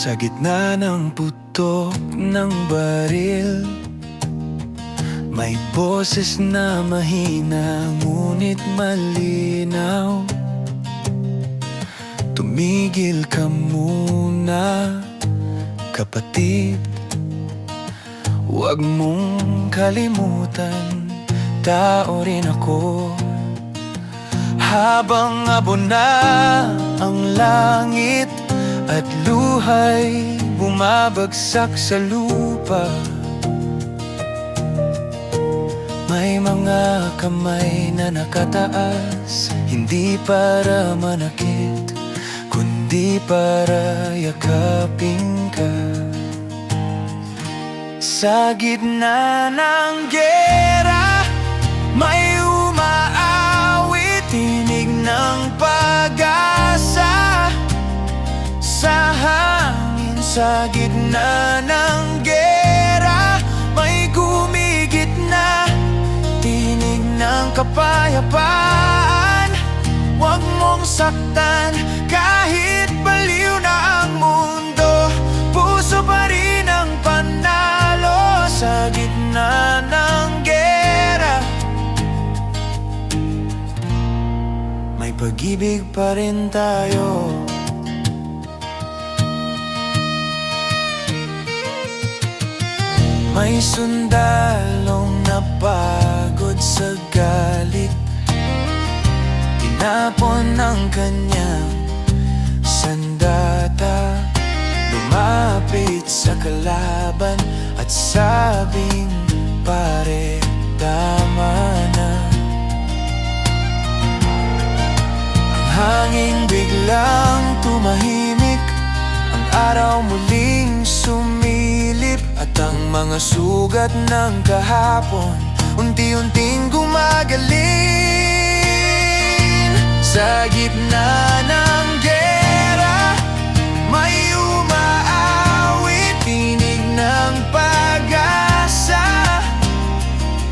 Sa gitna ng putok ng baril, may boses na mahina ngunit malinaw. Tumigil ka muna, kapatid. Huwag mong kalimutan, tao rin ako. Habang abo na ang langit at luhay bumabagsak sa lupa, may mga kamay na nakataas, hindi para manakit, kundi para yakapin ka. Sa gitna ng giyera, may umaawit, tinig ng pag-asa. Sa hangin, sa gitna ng giyera, may gumigit na tinig ng kapayapaan. Huwag mong saktan kahit baliw na ang mundo, puso pa rin ang panalo. Sa gitna ng giyera, may pag-ibig pa rin tayo. May sundalong napagod sa galit, tinapon ang kanyang sandata, lumapit sa kalaban at sabing, pare, tama na. Ang hangin biglang tumahimik, ang araw muling sumilip, at ang mga sugat ng kahapon unti-unting gumagaling. Sa gitna ng giyera, may umaawit, tinig ng pag-asa.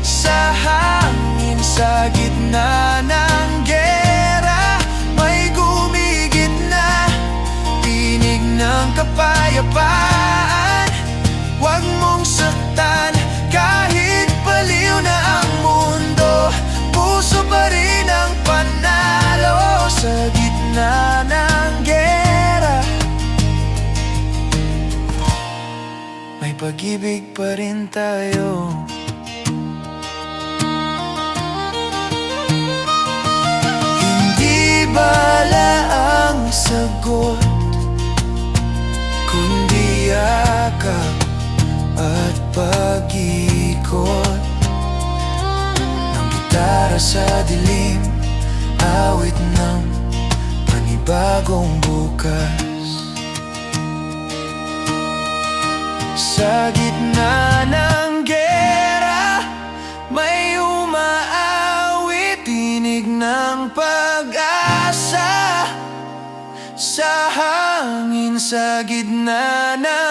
Sa hangin, sa gitna ng giyera, may gumigit na tinig ng kapayapaan. Huwag mong saktan kahit baliw na ang mundo, puso pa rin ang panalo. Sa gitna ng giyera, may pag-ibig pa rin tayo. Hindi bala ang sagot, kundi yakap at pag-ikot ng gitara sa dilim, awit ng panibagong bukas. Sa gitna ng giyera, may umaawit, tinig ng pag-asa. Sa hangin, sa gitna ng